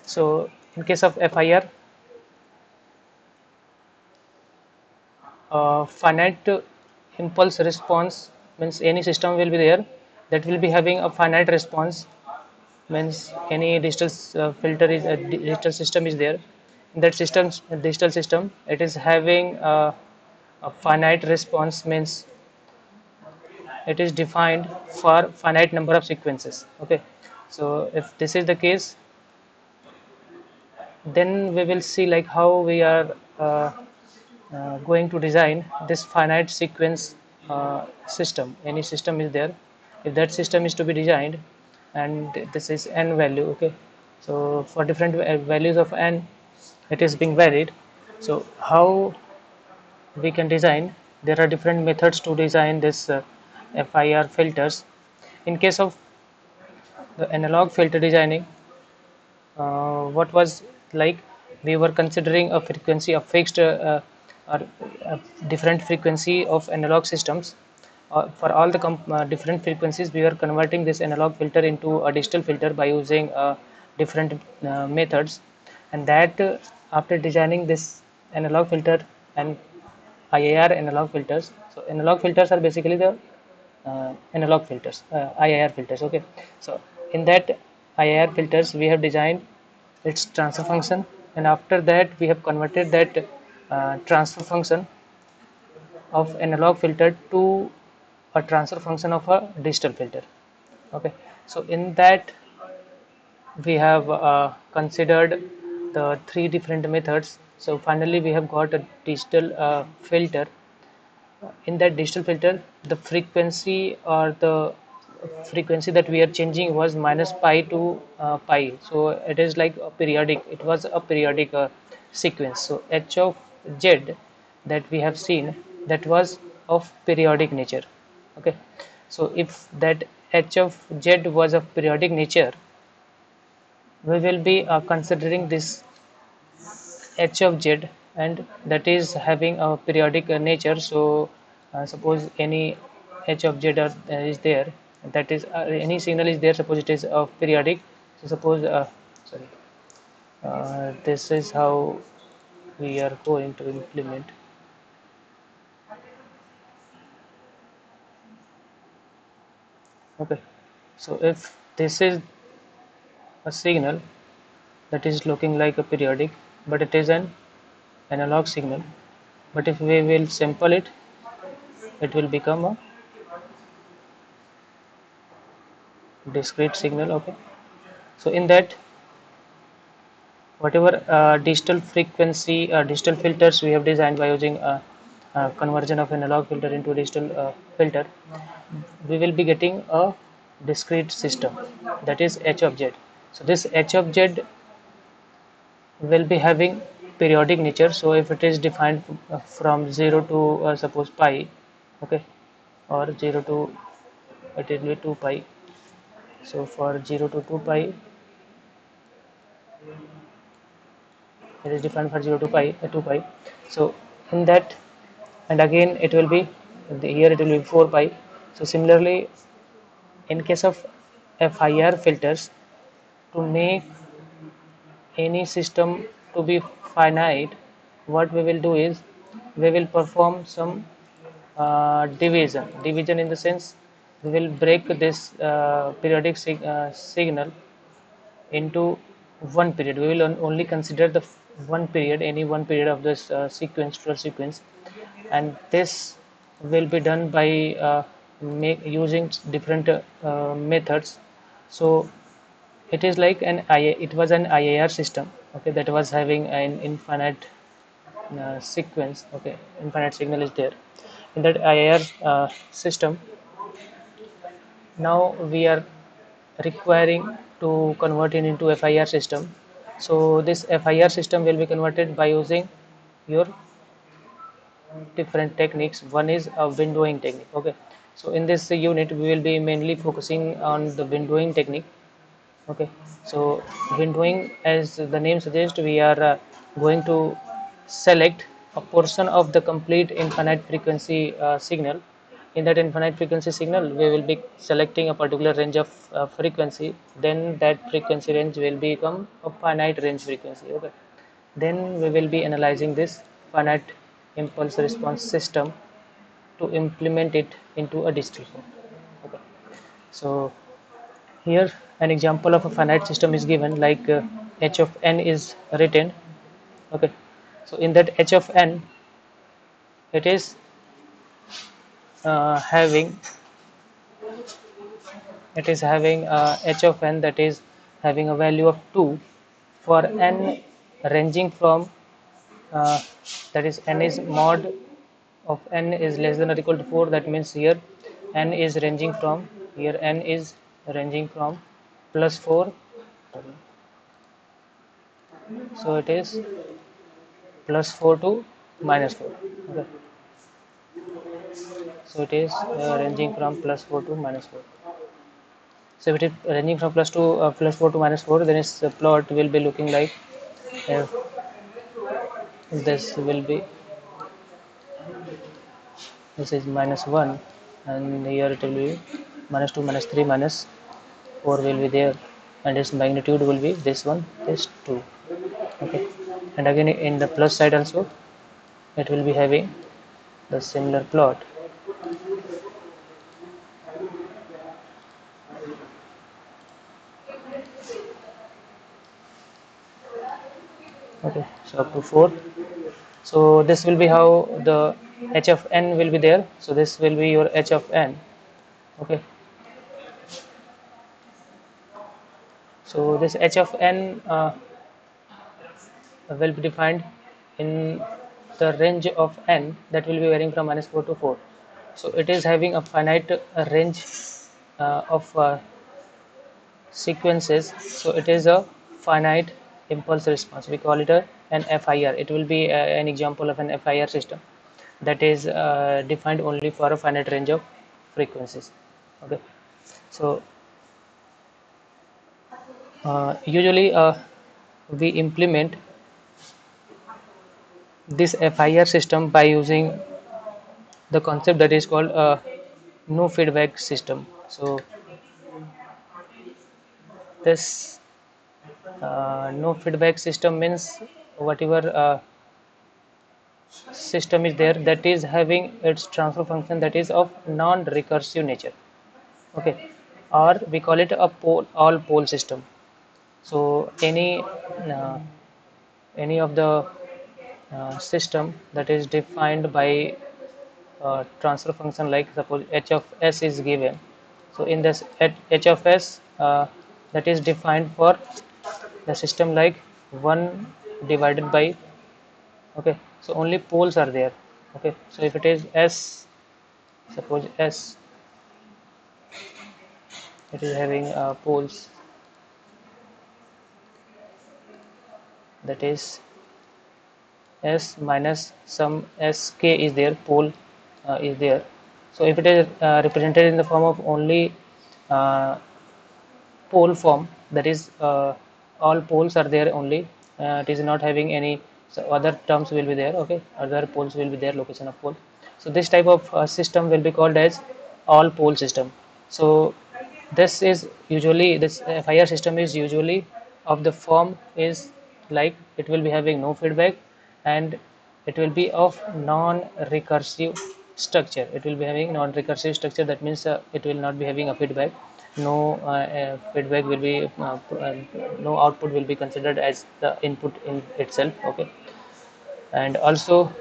So in case of FIR, finite impulse response means any system will be there that will be having a finite response, means any digital filter is a digital system is there. In that system, digital system, it is having a finite response, means it is defined for finite number of sequences. Okay, so if this is the case, then we will see like how we are going to design this finite sequence system. Any system is there, if that system is to be designed, and this is n value. Okay, so for different values of n, it is being varied. So how we can design, there are different methods to design this FIR filters. In case of the analog filter designing, what was like, we were considering a frequency of fixed or different frequency of analog systems. For all the different frequencies, we are converting this analog filter into a digital filter by using different methods, and that after designing this analog filter and IIR analog filters. So analog filters are basically the analog filters, IIR filters. Okay, so in that IIR filters, we have designed its transfer function, and after that we have converted that transfer function of analog filter to a transfer function of a digital filter. Okay, so in that we have considered the three different methods. So finally we have got a digital filter. In that digital filter, the frequency or the frequency that we are changing was minus pi to pi. So it is like a periodic, it was a periodic sequence. So h of z that we have seen, that was of periodic nature. Okay, so if that h of z was of periodic nature, we will be considering this h of z, and that is having a periodic nature. So suppose any h of z is there, that is any signal is there, suppose it is of periodic. So suppose sorry, this is how we are going to implement. Okay, so if this is a signal that is looking like a periodic, but it is an analog signal, but if we will sample it, it will become a discrete signal. Okay, so in that, whatever digital frequency digital filters we have designed by using conversion of analog filter into digital filter, we will be getting a discrete system, that is h of z. So this h of z will be having periodic nature. So if it is defined from 0 to suppose pi, okay, or 0 to, it will be 2 pi. So for 0 to 2 pi, it is defined for 0 to pi 2 pi. So in that, and again it will be, here it will be 4 pi. So similarly, in case of FIR filters, to make any system to be finite, what we will do is, we will perform some division in the sense, we will break this periodic signal into one period. We will only consider the one period, any one period of this sequence, and this will be done by using different methods. So it is like it was an IIR system. Okay, that was having an infinite sequence. Okay, infinite signal is there in that IIR system. Now we are requiring to convert it into FIR system. So this FIR system will be converted by using your different techniques. One is a windowing technique. Okay, so in this unit we will be mainly focusing on the windowing technique. Okay, so windowing, as the name suggests, we are going to select a portion of the complete infinite frequency signal, in that infinite frequency signal we will be selecting a particular range of frequency, then that frequency range will become a finite range frequency. Okay, then we will be analyzing this finite impulse response system to implement it into a digital form. Okay, so here an example of a finite system is given, like h of n is written. Okay, so in that h of n, it is having h of n that is having a value of 2 for n ranging from uh, that is n is mod of n is less than or equal to 4. That means here n is ranging from, plus 4, so it is plus 4 to minus 4. Okay, so it is ranging from plus 4 to minus 4. So if it is ranging from plus 4 to minus 4, then its plot will be looking like uh, this will be, this is minus 1, and here it will be minus 2, minus 3, minus 4 will be there, and its magnitude will be this one, this 2. Okay, and again in the plus side also it will be having the similar plot. Okay, so up to 4. So this will be how the h of n will be there. So this will be your h of n. Okay, so this h of n will be defined in the range of n that will be varying from minus 4 to 4. So it is having a finite range of sequences. So it is a finite impulse response. We call it an FIR. It will be an example of an FIR system that is defined only for a finite range of frequencies. Okay, so usually we implement this FIR system by using the concept that is called a no feedback system. So this no feedback system means whatever system is there that is having its transfer function that is of non-recursive nature. Okay, or we call it a all pole system. So any of the system that is defined by transfer function, like suppose h of s is given. So in this h of s that is defined for the system like 1 divided by, okay, so only poles are there. Okay, so if it is s, suppose s, it is having poles, that is s minus some sk is there, pole is there. So if it is represented in the form of only uh, pole form, that is all poles are there only, it is not having any, so other terms will be there. Okay, other poles will be there, location of pole. So this type of system will be called as all pole system. So this is usually, this FIR system is usually of the form is like it will be having no feedback, and it will be of non-recursive structure. It will be having non-recursive structure. That means it will not be having a feedback. No feedback will be no output will be considered as the input in itself. Okay, and also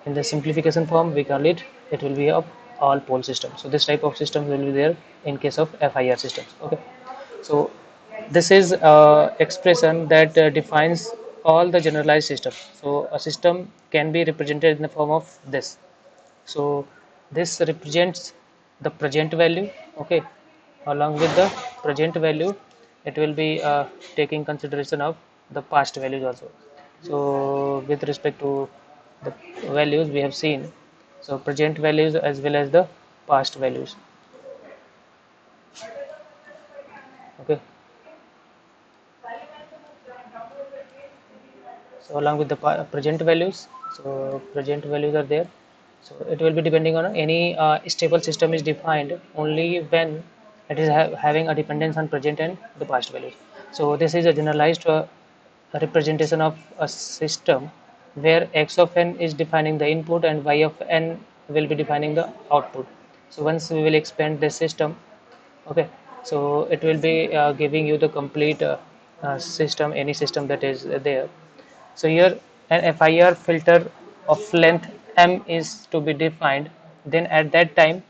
in the simplification form we call it, it will be a all pole system. So this type of system will be there in case of FIR systems. Okay, so this is expression that defines all the generalized system. So a system can be represented in the form of this. So this represents the present value. Okay, along with the present value it will be taking consideration of the past values also. So with respect to the values we have seen, so present values as well as the past values. Okay, so along with the present values, so present values are there, So it will be depending on any stable system is defined only when it is having a dependence on present and the past values. So this is a generalized representation of a system where x of n is defining the input and y of n will be defining the output. So once we will expand this system, okay, so it will be giving you the complete system, any system that is there. So here an FIR filter of length m is to be defined. Then at that time,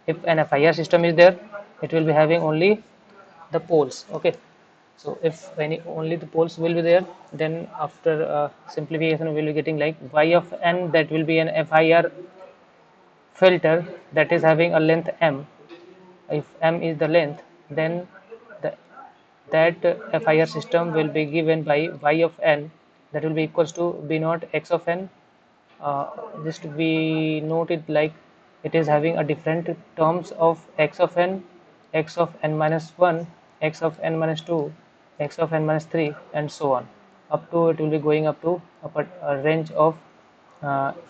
if an FIR system is there, it will be having only the poles. Okay. So if any only the poles will be there, then after simplification we will be getting like y of n, that will be an FIR filter that is having a length m. If m is the length, then the, that FIR system will be given by y of n, that will be equals to b naught x of n. Just we note it like it is having a different terms of x of n, x of n minus 1, x of n minus 2, x of n minus 3, and so on, up to it will be going up to a range of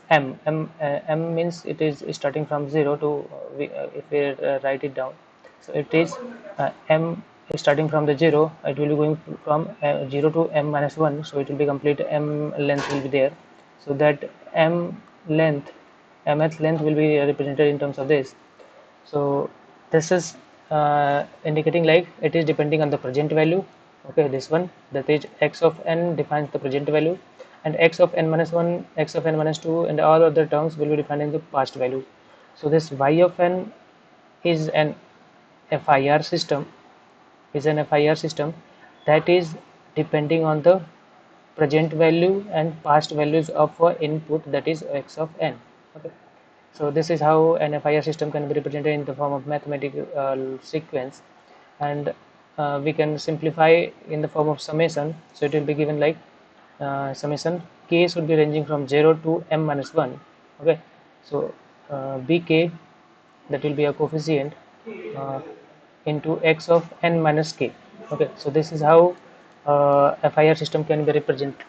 m means it is starting from 0 to if we write it down, so it is m is starting from the 0, it will be going from 0 to m minus 1, so it will be complete m length will be there. So that m length, mth length will be represented in terms of this. So this is indicating like it is depending on the present value. Okay, this one, that is x of n defines the present value, and x of n minus 1, x of n minus 2, and all other terms will be defining the past value. So this y of n is an FIR system, that is depending on the present value and past values of input, that is x of n. Okay. So this is how an FIR system can be represented in the form of mathematical sequence, and we can simplify in the form of summation. So it will be given like summation k should be ranging from 0 to m minus 1. Okay, so bk, that will be a coefficient uh, into x of n minus k. Okay, so this is how FIR system can be represented.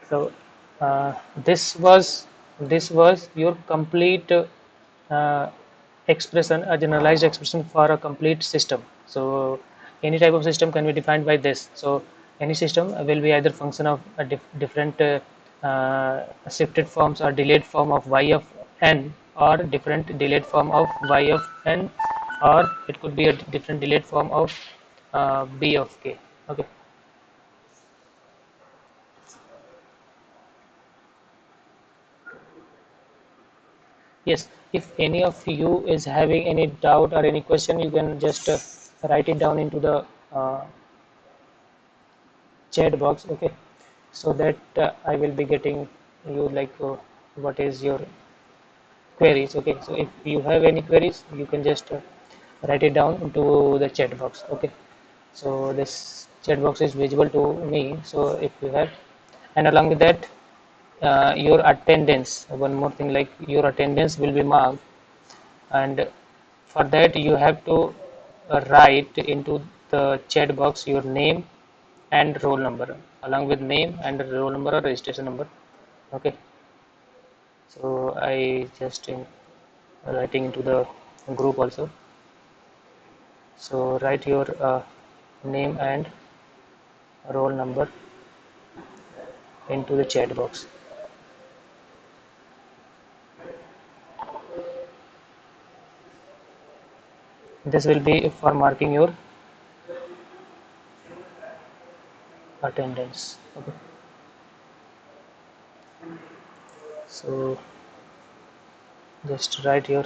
So uh, this was your complete expression, a generalized expression for a complete system. So any type of system can be defined by this. So any system will be either function of a different shifted forms or delayed form of y of n, or different delayed form of y of n, or it could be a different delayed form of b of k. Okay. Yes, if any of you is having any doubt or any question, you can just write it down into the chat box. Okay, so that I will be getting you like what is your queries. Okay, so if you have any queries, you can just write it down into the chat box. Okay, so this chat box is visible to me. So if you have, and along with that, your attendance. One more thing, like your attendance will be marked, and for that you have to write into the chat box your name and roll number, along with name and roll number or registration number. Okay, so I just writing into the group also. So write your name and roll number into the chat box. This will be for marking your attendance. Okay, so just write your,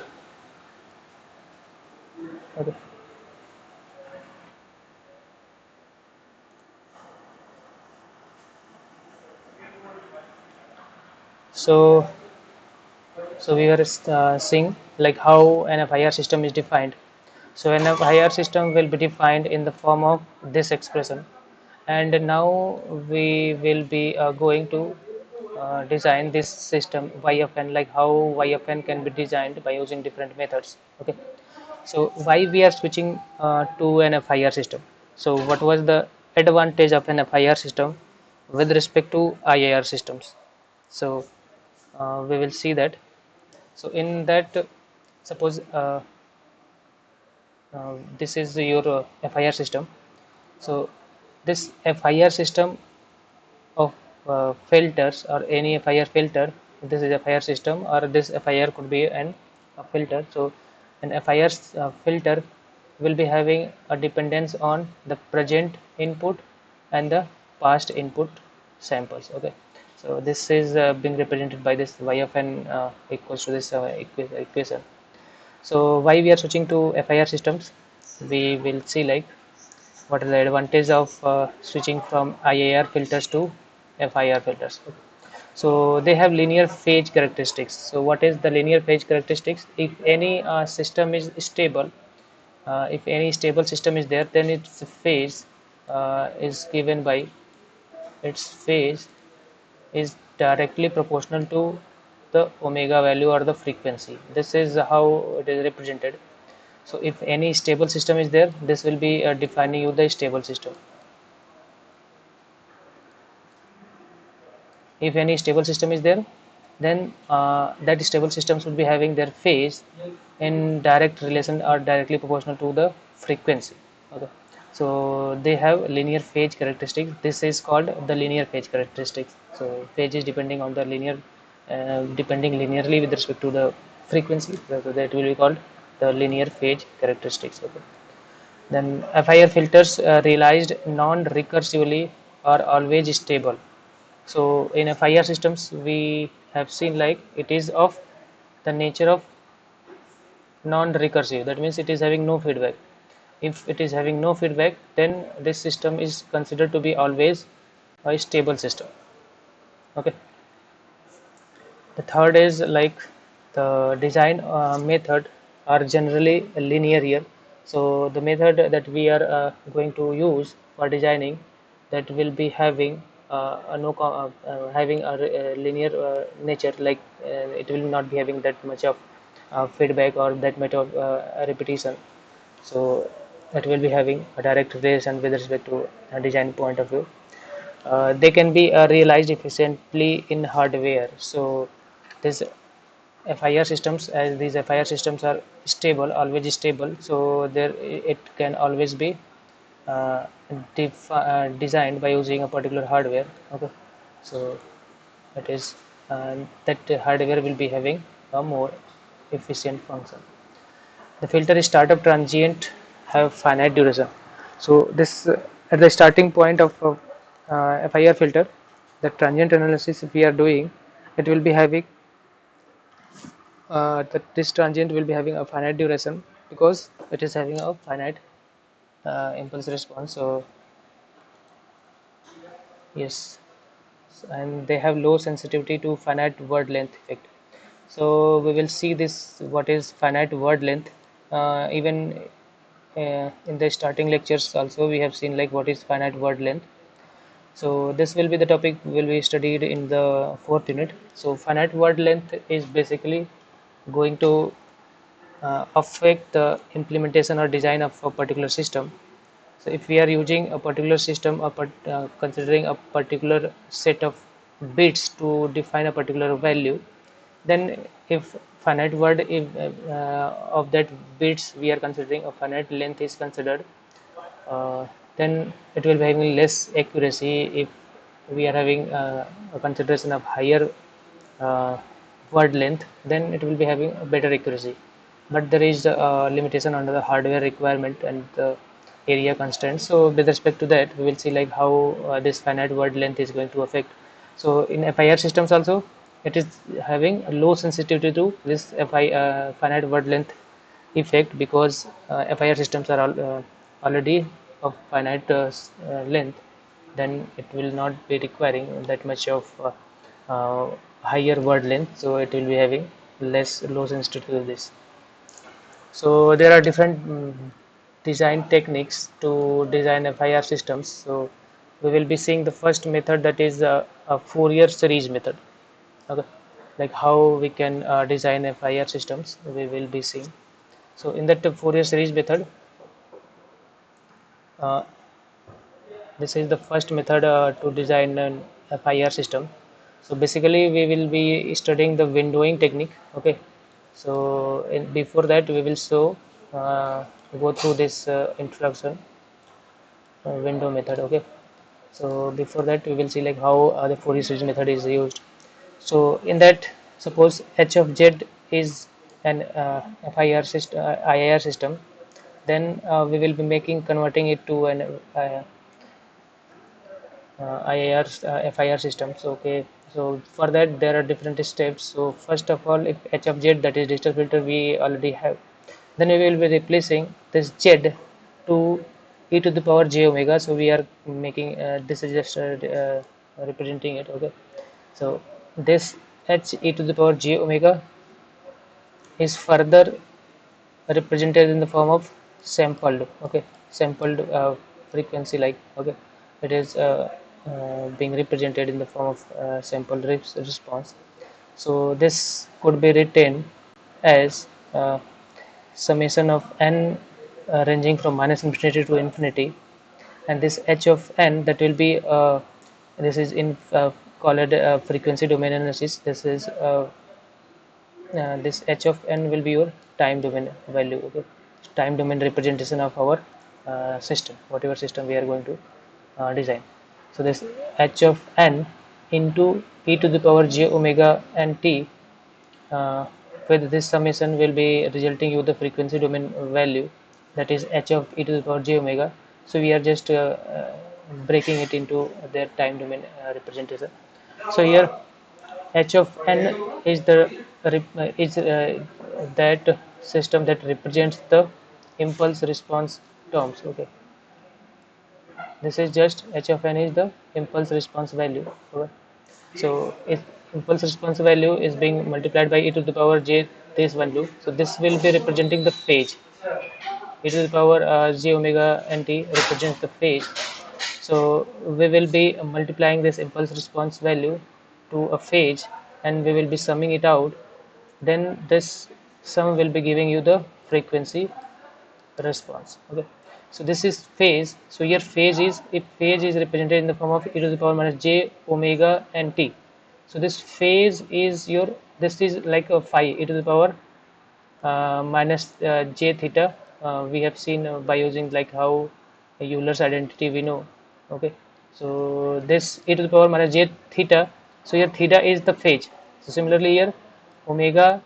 okay. So we are seeing like how an FIR system is defined. So an FIR system will be defined in the form of this expression, and now we will be going to design this system y of n, like how y of n can be designed by using different methods. Okay, so why we are switching to an FIR system? So what was the advantage of an FIR system with respect to IIR systems? So we will see that. So in that, suppose this is your FIR system. So this FIR system of filters, or any FIR filter, this is a FIR system, or this FIR could be a filter. So an FIR filter will be having a dependence on the present input and the past input samples. Okay, so this is being represented by this y of n equals to this equation. So why we are switching to FIR systems, we will see like what is the advantage of switching from IIR filters to FIR filters. So they have linear phase characteristics. So what is the linear phase characteristics? If any system is stable, if any stable system is there, then its phase is given by, its phase is directly proportional to the omega value or the frequency. This is how it is represented. So if any stable system is there, this will be defining you the stable system. If any stable system is there, then that stable systems would be having their phase in direct relation or directly proportional to the frequency. Okay, so they have linear phase characteristics. This is called the linear phase characteristics. So phase is depending on the linear, depending linearly with respect to the frequency. So that will be called the linear phase characteristics. Okay, then FIR filters realized non-recursively are always stable. So in FIR systems, we have seen like it is of the nature of non-recursive. That means it is having no feedback. If it is having no feedback, then this system is considered to be always a stable system. Okay. The third is like the design method are generally linear here. So the method that we are going to use for designing, that will be having a no having a linear nature, like it will not be having that much of feedback or that much of repetition. So it will be having a direct relation with respect to a design point of view. They can be realized efficiently in hardware. So this FIR systems, as these FIR systems are stable, always stable, so there it can always be uh, designed by using a particular hardware. Okay, so that is that hardware will be having a more efficient function. The filter is startup transient have finite duration. So this at the starting point of FIR filter, the transient analysis we are doing, it will be having that this transient will be having a finite duration because it is having a finite impulse response. So yes, and they have low sensitivity to finite word length effect. So we will see this what is finite word length. Even in the starting lectures also we have seen like what is finite word length. So this will be the topic will be studied in the fourth unit. So finite word length is basically going to affect the implementation or design of a particular system. So if we are using a particular system, considering a particular set of bits to define a particular value, then if finite word if of that bits we are considering a finite length is considered, uh, then it will be having less accuracy. If we are having a consideration of higher uh, word length, then it will be having a better accuracy. But there is a limitation under the hardware requirement and the area constraints. So with respect to that, we will see like how this finite word length is going to affect. So in FIR systems also, it is having a low sensitivity to this finite word length effect because FIR systems are already of finite length. Then it will not be requiring that much of higher word length, so it will be having less low sensitivity to this. So there are different design techniques to design FIR systems. So we will be seeing the first method, that is a Fourier series method. Okay, like how we can design FIR systems, we will be seeing. So in that Fourier series method, uh, this is the first method to design an FIR system. So basically we will be studying the windowing technique. Okay, So before that we will go through this introduction window method. Okay, so before that we will see like how the Fourier series method is used. So in that, suppose h of z is an FIR system, IIR system, then we will be converting it to an IIR FIR systems. Okay, so for that there are different steps. So first of all, if h of z, that is digital filter, we already have, then we will be replacing this z to e to the power j omega. So we are making this is just representing it. Okay, so this h e to the power j omega is further represented in the form of sampled. Okay, sampled frequency, like, okay, it is being represented in the form of sampled response. So this could be written as summation of n ranging from minus infinity to infinity, and this h of n, that will be this is in called frequency domain analysis. This h of n will be your time domain value. Okay, time domain representation of our system, whatever system we are going to design. So this h of n into e to the power j omega n t, uh, with this summation will be resulting you the frequency domain value, that is h of e to the power j omega. So we are just breaking it into their time domain representation. So here h of n is the is that system that represents the impulse response terms. Okay, this is just h of n is the impulse response value. Okay, so if impulse response value is being multiplied by e to the power j, this value, so this will be representing the phase. E to the power j omega nt represents the phase. So we will be multiplying this impulse response value to a phase, and we will be summing it out. Then this sum will be giving you the frequency response. Okay, so this is phase. So here phase is, if phase is represented in the form of e to the power minus j omega and t, so this phase is your, this is like a phi e to the power minus j theta. We have seen by using like how Euler's identity we know. Okay, so this e to the power minus j theta, so here theta is the phase. So similarly here omega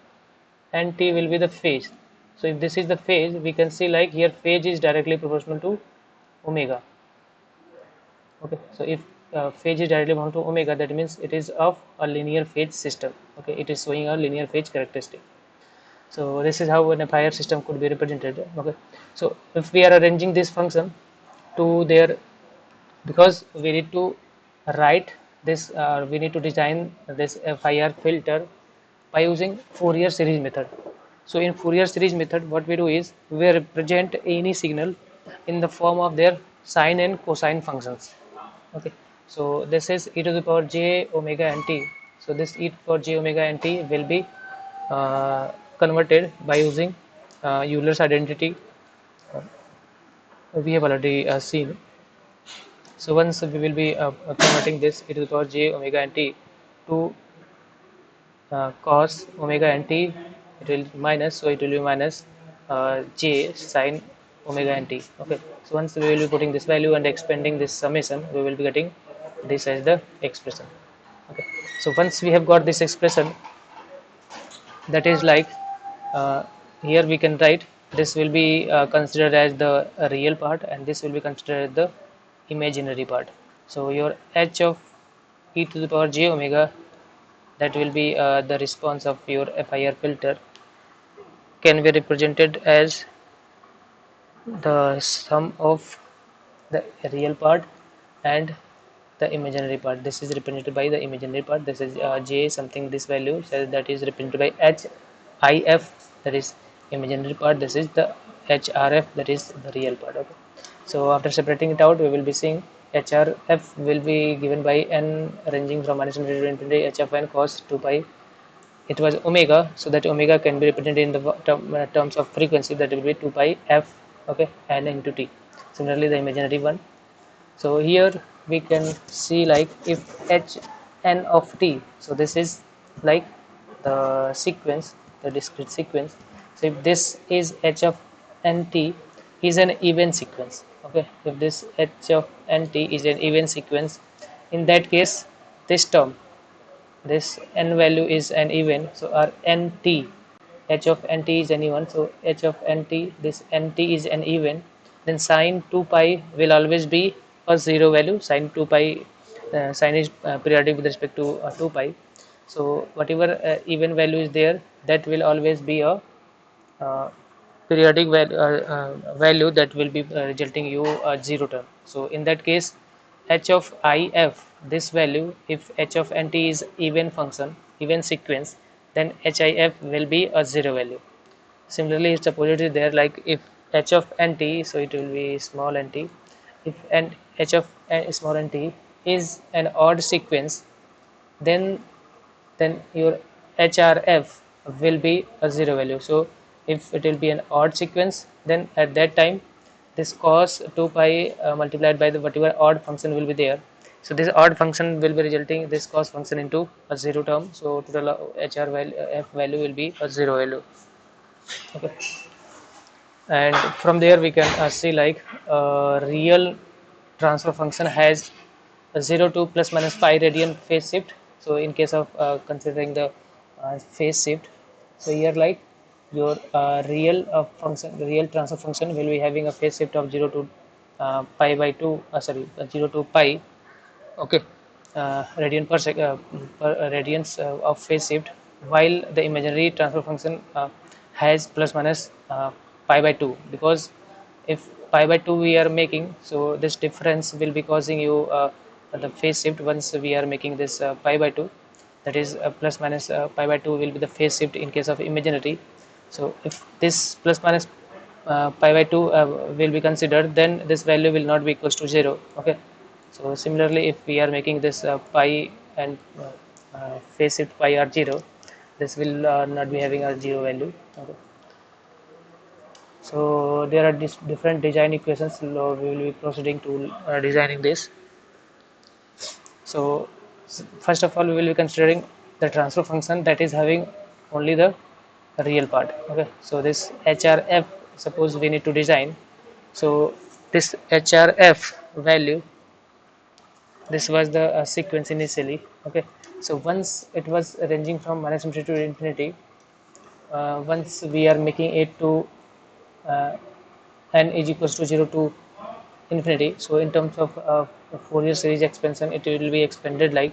and t will be the phase. So if this is the phase, we can see like here phase is directly proportional to omega. Okay, so if phase is directly proportional to omega, that means it is of a linear phase system. Okay, it is showing a linear phase characteristic. So this is how an FIR system could be represented. Okay, so if we are arranging this function to their, because we need to write this, we need to design this FIR filter by using Fourier series method. So in Fourier series method, what we do is we represent any signal in the form of their sine and cosine functions. Okay, so this is e to the power j omega n t. So this e to the power j omega n t will be converted by using Euler's identity. We have already seen. So once we will be converting this e to the power j omega n t to cos omega n t, it will minus, so it will be minus j sine omega n t. Okay, so once we will be putting this value and expanding this summation, we will be getting this as the expression. Okay, so once we have got this expression, that is like here we can write, this will be considered as the real part, and this will be considered as the imaginary part. So your h of e to the power j omega, that will be the response of your FIR filter, can be represented as the sum of the real part and the imaginary part. This is represented by the imaginary part. This is j something, this value, so that is represented by h if, that is imaginary part. This is the hrf, that is the real part. Okay, so after separating it out, we will be seeing hrf will be given by n ranging from minus infinity to infinity, h of n cos 2 pi, it was omega, so that omega can be represented in the terms of frequency, that will be 2 pi f. Okay, n into t. Similarly the imaginary one, so here we can see like if h n of t, so this is like the sequence the discrete sequence. So if this is h of nt is an even sequence, okay, if this h of nt is an even sequence, in that case this term, this n value is an even, so our nt, h of nt is an even, so h of nt, this nt is an even, then sine 2 pi will always be a zero value. Sine 2 pi, sine is periodic with respect to 2 pi, so whatever even value is there, that will always be a uh, periodic value that will be resulting you a zero term. So in that case, h of if, this value, if h of nt is even function, even sequence, then hif will be a zero value. Similarly, it's opposite is there, like if h of nt, so it will be small nt, if n h of small nt is an odd sequence, then your hrf will be a zero value. So if it will be an odd sequence, then at that time this cos 2 pi multiplied by the whatever odd function will be there, so this odd function will be resulting this cos function into a zero term, so total hr value, f value will be a zero value. Okay, and from there we can see like real transfer function has a 0 to plus minus pi radian phase shift. So in case of considering the phase shift, so here like your real function, the real transfer function will be having a phase shift of 0 to pi by 2, 0 to pi, okay, radian per radians of phase shift, while the imaginary transfer function has plus minus pi by 2, because if pi by 2 we are making, so this difference will be causing you the phase shift once we are making this pi by 2, that is plus minus pi by 2 will be the phase shift in case of imaginary. So if this plus minus pi by 2 will be considered, then this value will not be equals to 0, okay. So similarly, if we are making this pi and phase shift pi are 0, this will not be having a 0 value, okay. So there are different design equations, so we will be proceeding to designing this. So first of all, we will be considering the transfer function that is having only the real part, okay. So this hrf, suppose we need to design, so this hrf value, this was the sequence initially, okay. So once it was ranging from minus infinity to infinity, once we are making it to uh, n is equals to 0 to infinity, so in terms of Fourier series expansion, it will be expanded like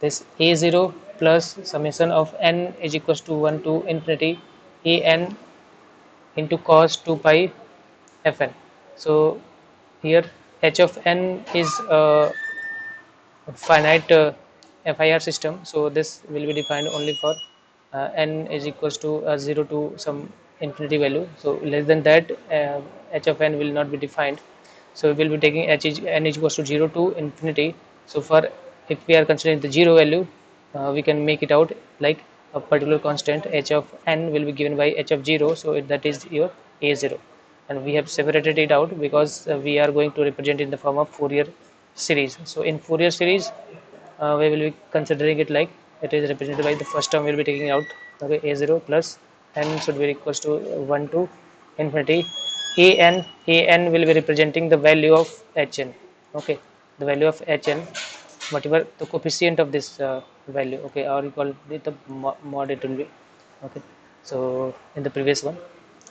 this: a0 plus summation of n is equals to 1 to infinity a n into cos 2 pi fn. So here h of n is finite FIR system, so this will be defined only for n is equals to 0 to some infinity value, so less than that h of n will not be defined. So we will be taking n is equals to 0 to infinity. So for, if we are considering the 0 value, we can make it out like a particular constant h of n will be given by h of 0, so that is your a0, and we have separated it out because we are going to represent in the form of Fourier series. So in Fourier series, we will be considering it like it is represented by the first term we will be taking out, okay, a0 plus n should be equals to 1 to infinity an will be representing the value of hn, okay, the value of hn, whatever the coefficient of this value, okay, or you call it the mod, it will be, okay. So in the previous one,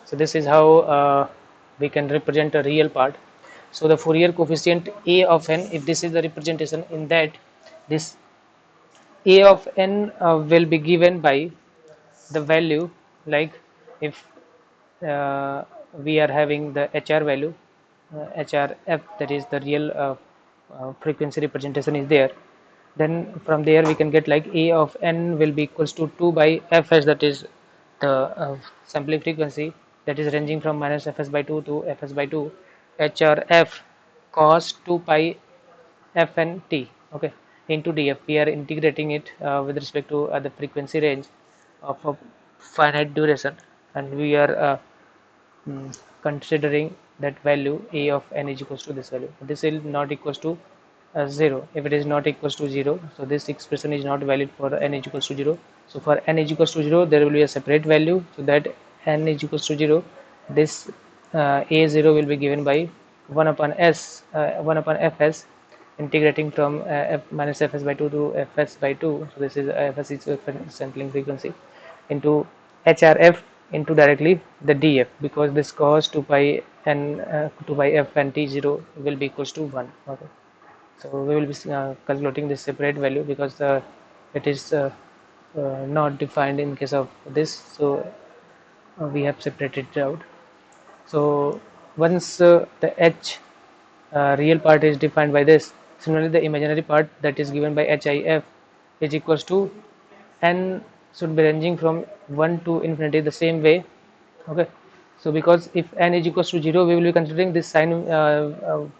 so this is how we can represent a real part. So the Fourier coefficient a of n, if this is the representation, in that this a of n will be given by the value, like if we are having the hr value, hrf, that is the real frequency representation is there, then from there we can get like a of n will be equals to 2 by fs, that is the sampling frequency, that is ranging from minus fs by 2 to fs by 2, hrf cos 2 pi fnt, okay, into df. We are integrating it with respect to the frequency range of a finite duration, and we are considering that value a of n is equals to this value. This is not equals to 0 if it is not equals to 0. So this expression is not valid for n is equals to 0. So for n is equals to 0 there will be a separate value, so that n is equals to 0, this a0 will be given by 1 upon s 1 upon fs, integrating from f minus fs by 2 to fs by 2. So this is fs is sampling frequency into hrf into directly the df, because this cos 2 pi n 2 pi f and t0 will be equals to 1. Okay, so we will be calculating this separate value because it is not defined in case of this, so we have separated it out. So once the h real part is defined by this, similarly the imaginary part that is given by hif is equals to n should be ranging from 1 to infinity the same way. Okay, so because if n is equals to 0, we will be considering this sine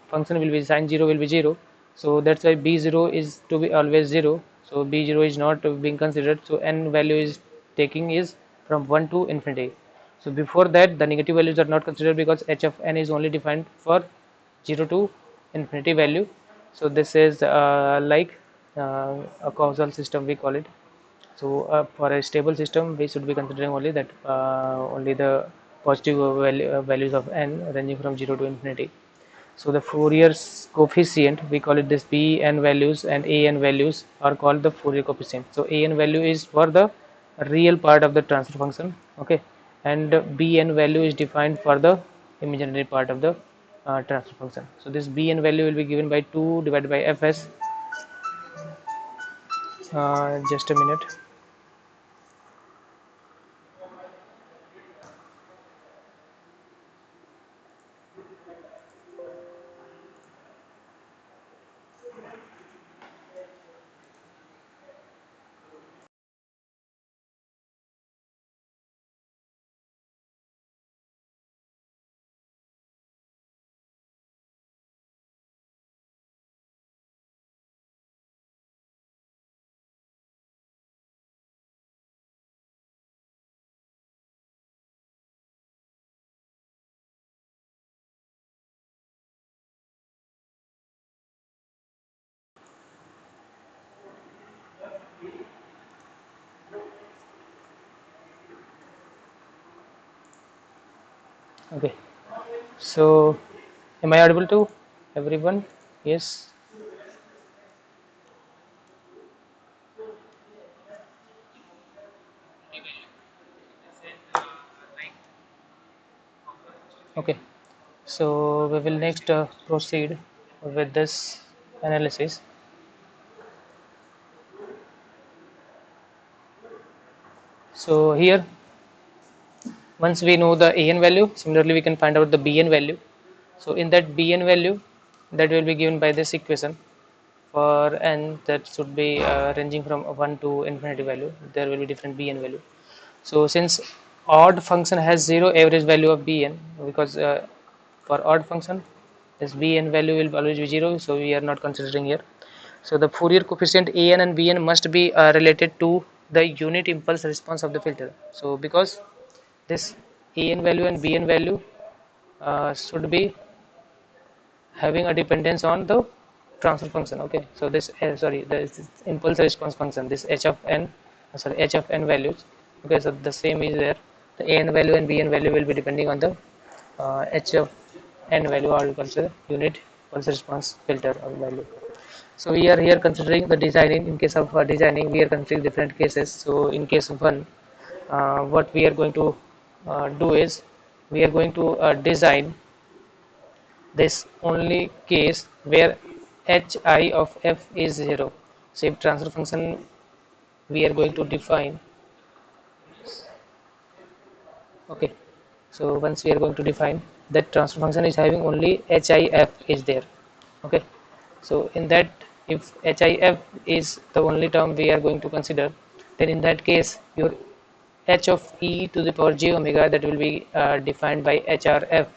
function will be sine 0 will be 0, so that's why b0 is to be always 0, so b0 is not being considered, so n value is taking is from 1 to infinity. So before that the negative values are not considered because h of n is only defined for 0 to infinity value. So this is like a causal system we call it. So for a stable system, we should be considering only that only the positive values of n ranging from 0 to infinity. So the Fourier's coefficient, we call it this Bn values and An values are called the Fourier coefficient. So An value is for the real part of the transfer function, okay, and Bn value is defined for the imaginary part of the transfer function. So this Bn value will be given by 2 divided by Fs. Just a minute. Okay, so am I audible to everyone? Yes. Okay, so we will next proceed with this analysis. So here, once we know the an value, similarly we can find out the bn value. So in that bn value, that will be given by this equation for n that should be ranging from 1 to infinity value. There will be different bn value. So since odd function has zero average value of bn, because for odd function this bn value will always be 0, so we are not considering here. So the Fourier coefficient an and bn must be related to the unit impulse response of the filter. So because this an value and bn value should be having a dependence on the transfer function. Okay, so this sorry, this impulse response function, this h of n h of n values. Okay, so the same is there, the an value and bn value will be depending on the h of n value, or you consider unit pulse response filter or value. So we are here considering the designing. In case of designing, we are considering different cases. So in case of one, what we are going to do is we are going to design this only case where hi of f is 0. So if transfer function we are going to define, okay, so once we are going to define that transfer function is having only hif is there. Okay, so in that, if hif is the only term we are going to consider, then in that case your h of e to the power j omega, that will be defined by hrf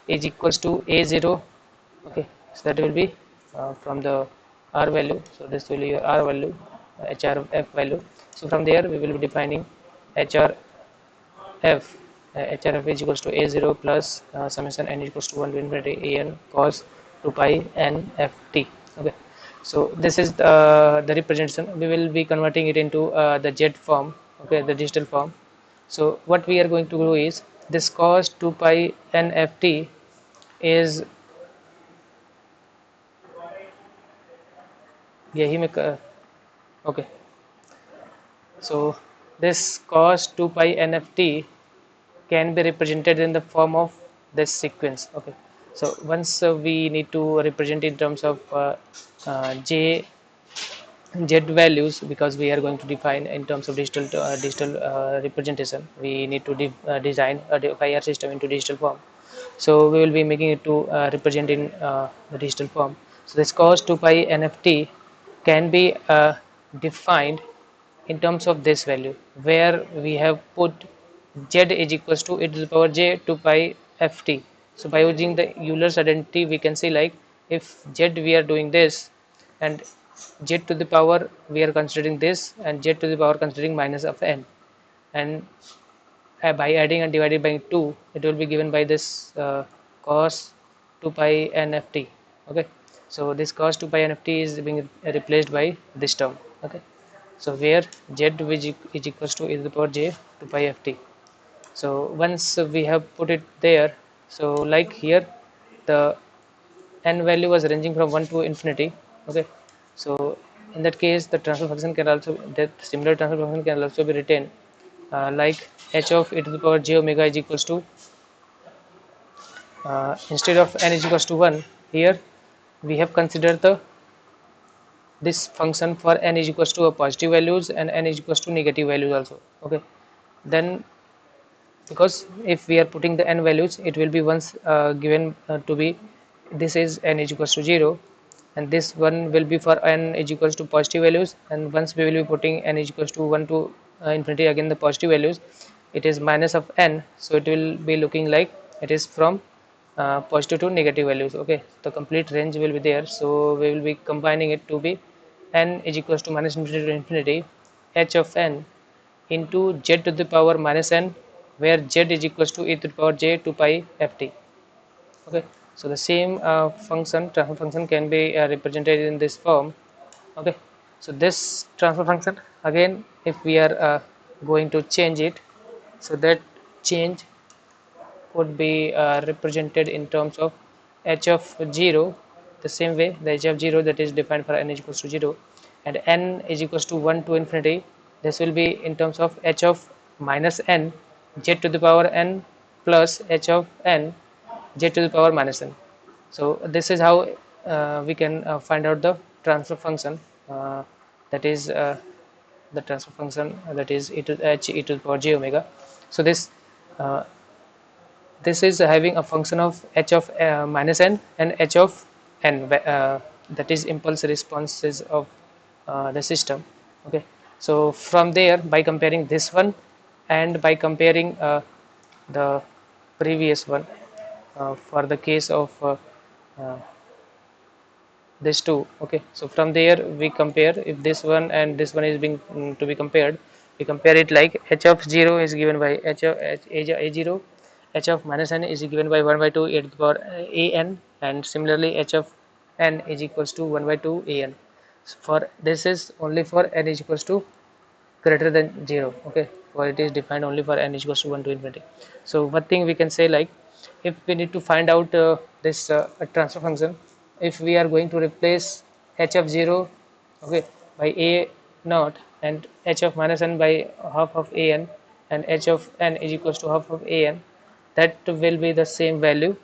is equals to a0. Okay, so that will be from the r value, so this will be your r value, hrf value. So from there we will be defining hrf, hrf is equals to a0 plus summation n equals to 1 to infinity an cos 2 pi n ft. Okay, So this is the representation. We will be converting it into the jet form, okay, the digital form. So what we are going to do is this cos 2 pi nft is यही में okay. So this cos 2 pi nft can be represented in the form of this sequence, okay. So once we need to represent in terms of j z values, because we are going to define in terms of digital representation, we need to design a FIR system into digital form. So we will be making it to represent in the digital form. So this cos 2 pi nft can be defined in terms of this value, where we have put z is equals to e to the power j 2 pi ft. So by using the Euler's identity, we can see like if z we are doing this, and z to the power we are considering this, and z to the power considering minus of n, and by adding and divided by 2, it will be given by this cos 2 pi nft, okay. So this cos 2 pi nft is being replaced by this term, okay. So where z is equals to e to the power j 2 pi ft. So once we have put it there, so like here the n value was ranging from 1 to infinity, okay. So in that case the transfer function can also, that similar transfer function can also be written like h of e to the power j omega is equals to instead of n is equals to 1, here we have considered the this function for n is equals to a positive values and n is equals to negative values also, okay. Then because if we are putting the n values, it will be once given to be this is n is equals to 0, and this one will be for n is equals to positive values, and once we will be putting n is equals to 1 to infinity, again the positive values, it is minus of n, so it will be looking like it is from positive to negative values, okay. The complete range will be there, so we will be combining it to be n is equals to minus infinity to infinity h of n into z to the power minus n, where z is equals to e to the power j 2 pi ft, okay. So the same function, transfer function, can be represented in this form, okay. So this transfer function, again if we are going to change it, so that change could be represented in terms of h of 0, the same way the h of 0 that is defined for n is equals to 0, and n is equals to 1 to infinity, this will be in terms of h of minus n z to the power n plus h of n z to the power minus n. So this is how we can find out the transfer function, that is the transfer function that is e to h e to the power j omega. So uh, this is having a function of h of minus n and h of n, that is impulse responses of the system, okay. So from there, by comparing this one and by comparing the previous one, for the case of uh, this two, okay. So from there we compare, if this one and this one is being to be compared, we compare it like h of 0 is given by h of a0, h of minus n is given by 1 by 2 e to the power a n, and similarly h of n is equals to 1 by 2 a n. So for this is only for n is equals to greater than 0, okay, for it is defined only for n is equals to 1 to infinity. So one thing we can say, like if we need to find out this transfer function, if we are going to replace h of 0, okay, by a naught, and h of minus n by half of a n, and h of n is equals to half of a n, that will be the same value,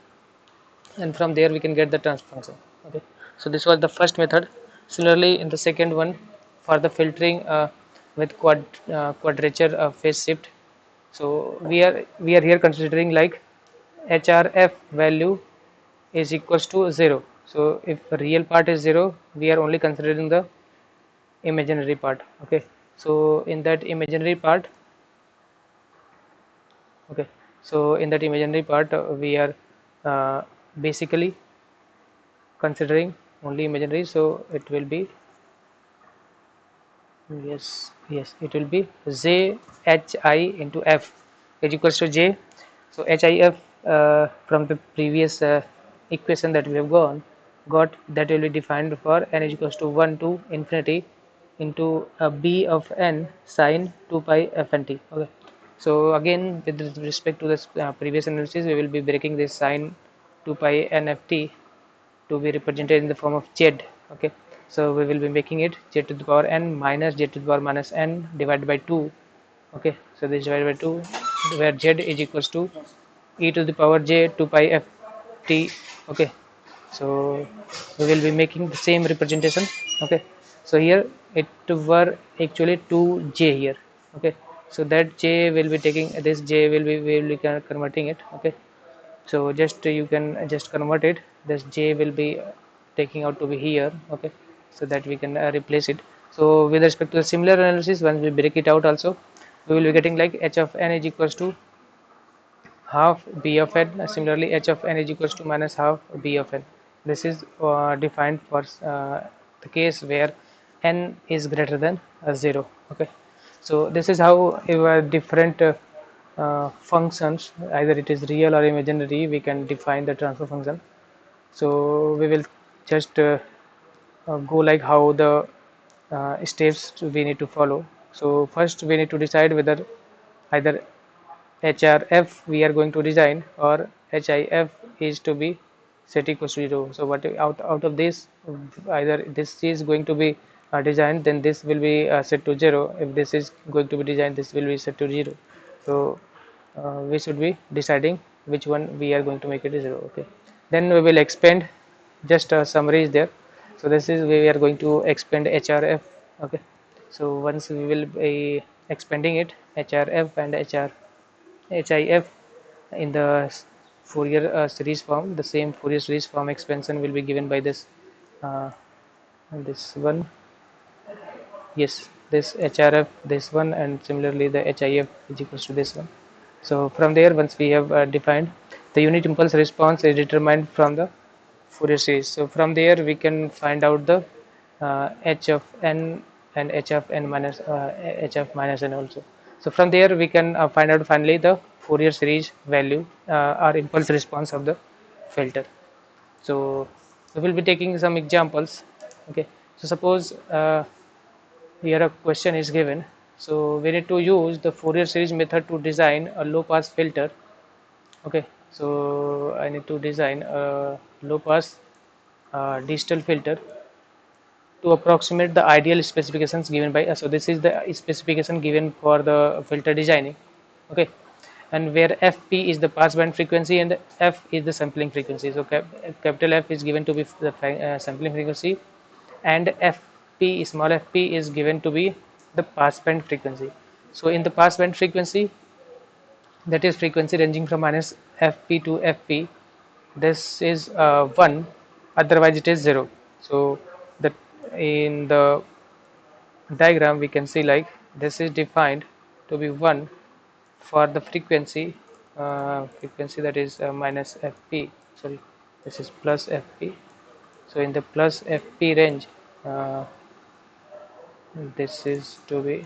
and from there we can get the transfer function, okay. So this was the first method. Similarly in the second one, for the filtering with quadrature phase shift, so we are here considering like hrf value is equals to 0. So if the real part is 0, we are only considering the imaginary part, okay. So in that imaginary part, okay, so in that imaginary part we are basically considering only imaginary, so it will be, yes, it will be j h I into f is equals to j. So h I f from the previous equation that we have gone, got, that will be defined for n is equals to 1 to infinity into a b of n sine 2 pi f n t. Okay, so again with respect to this previous analysis, we will be breaking this sine 2 pi n f t to be represented in the form of z. Okay, so we will be making it z to the power n minus z to the power minus n divided by 2. Okay, so this divided by 2, where z is equals to e to the power j 2 pi f t. Okay, so we will be making the same representation. Okay, so here it were actually 2j here. Okay, so that j will be taking this j will be, we will be converting it. Okay, so just you can just convert it, this j will be taking out to be here. Okay, so that we can replace it. So with respect to the similar analysis, once we break it out also, we will be getting like h of n is equals to half b of n. Similarly, h of n is equals to minus half b of n. This is defined for the case where n is greater than 0. Okay, so this is how different functions, either it is real or imaginary, we can define the transfer function. So we will just go like how the steps we need to follow. So first we need to decide whether either HRF we are going to design or HIF is to be set equals to 0. So what out of this, either this is going to be designed, then this will be set to 0. If this is going to be designed, this will be set to 0. So we should be deciding which one we are going to make it 0. Okay, then we will expand, just a summary is there. So this is we are going to expand HRF. Okay, so once we will be expanding it, HRF and HIF in the Fourier series form, the same Fourier series form expansion will be given by uh, this one. Yes, this HRF, this one, and similarly the HIF is equals to this one. So from there, once we have defined, the unit impulse response is determined from the Fourier series. So from there we can find out the h of n and h of n minus h of minus n also. So from there we can find out finally the Fourier series value or impulse response of the filter. So we will be taking some examples. Okay, so suppose here a question is given. So we need to use the Fourier series method to design a low pass filter. Okay, so I need to design a low pass digital filter to approximate the ideal specifications given by us. So this is the specification given for the filter designing. Okay, and where fp is the passband frequency and f is the sampling frequency. So capital F is given to be the sampling frequency, and fp, small fp, is given to be the passband frequency. So in the passband frequency, that is frequency ranging from minus fp to fp, this is 1, otherwise it is 0. So that in the diagram we can see like this is defined to be 1 for the frequency that is minus fp, sorry, this is plus fp. So in the plus fp range, uh, this is to be,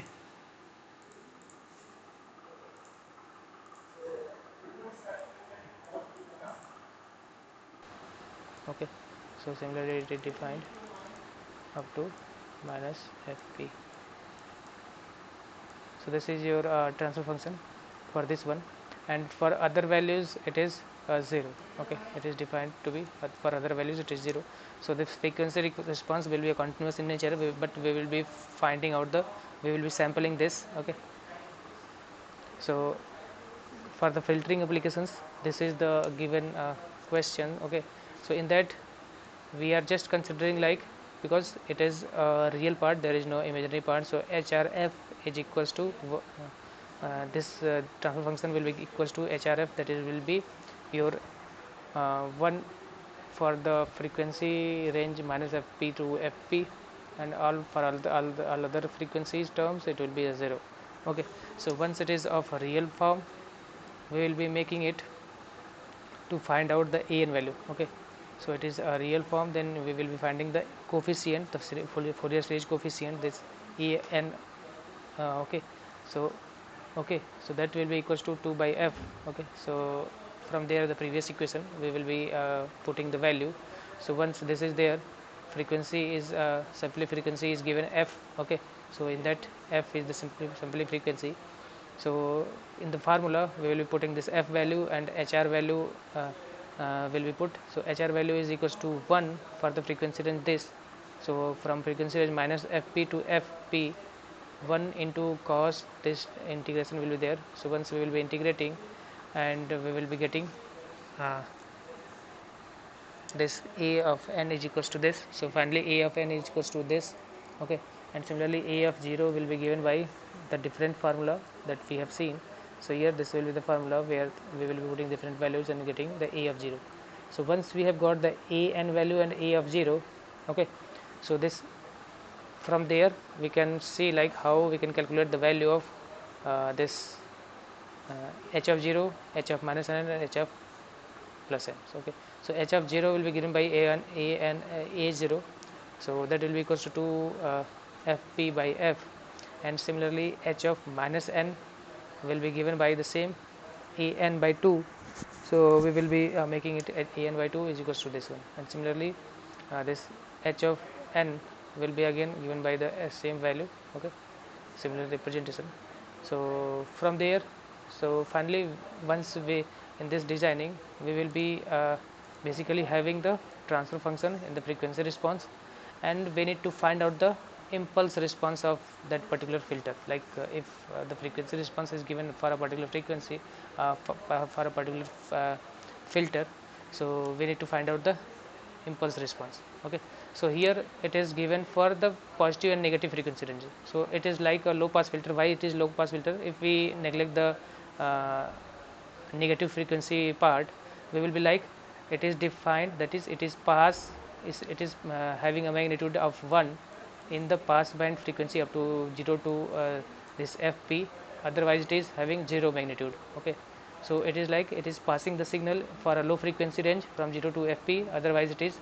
okay, so similarly it is defined up to minus fp. So this is your transfer function for this one, and for other values it is 0. Okay, it is defined to be, for other values it is 0. So the frequency response will be a continuous in nature, but we will be finding out the, we will be sampling this. Okay, so for the filtering applications, this is the given question. Okay, so in that we are just considering like, because it is a real part, there is no imaginary part. So hrf is equals to this transfer function will be equals to hrf, that is will be your 1 for the frequency range minus fp to fp, and all for all other frequencies terms it will be a 0. Okay, so once it is of a real form, we will be making it to find out the an value. Okay, so it is a real form, then we will be finding the coefficient, the Fourier series coefficient, this en. Okay, so okay, so that will be equals to 2 by f. Okay, so from there the previous equation we will be putting the value, So once this is there, frequency is simply frequency is given f. Okay, so in that f is the simply frequency. So in the formula we will be putting this f value and hr value will be put. So hr value is equals to 1 for the frequency range this. So from frequency range minus fp to fp, 1 into cos this integration will be there. So once we will be integrating, and we will be getting uh, this a of n is equals to this. So finally a of n is equals to this. Okay, and similarly a of 0 will be given by the different formula that we have seen. So here this will be the formula where we will be putting different values and getting the a of 0. So once we have got the a n value and a of 0, okay, so this from there we can see like how we can calculate the value of this h of 0, h of minus n, and h of plus n. So, okay, so h of 0 will be given by a0, so that will be equals to 2 fp by f, and similarly h of minus n will be given by the same an by 2. So we will be making it at an by 2 is equals to this one, and similarly this h of n will be again given by the same value. Okay, similar representation. So from there, so finally once we in this designing we will be basically having the transfer function in the frequency response, and we need to find out the impulse response of that particular filter. Like if the frequency response is given for a particular frequency for a particular filter, so we need to find out the impulse response. Okay, so here it is given for the positive and negative frequency range. So it is like a low pass filter. Why it is low pass filter? If we neglect the uh, negative frequency part, we will be like it is defined, that is it is pass it is having a magnitude of 1 in the pass band frequency up to 0 to this fp, otherwise it is having 0 magnitude. Okay, so it is like it is passing the signal for a low frequency range from 0 to fp, otherwise it is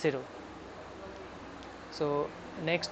0. So next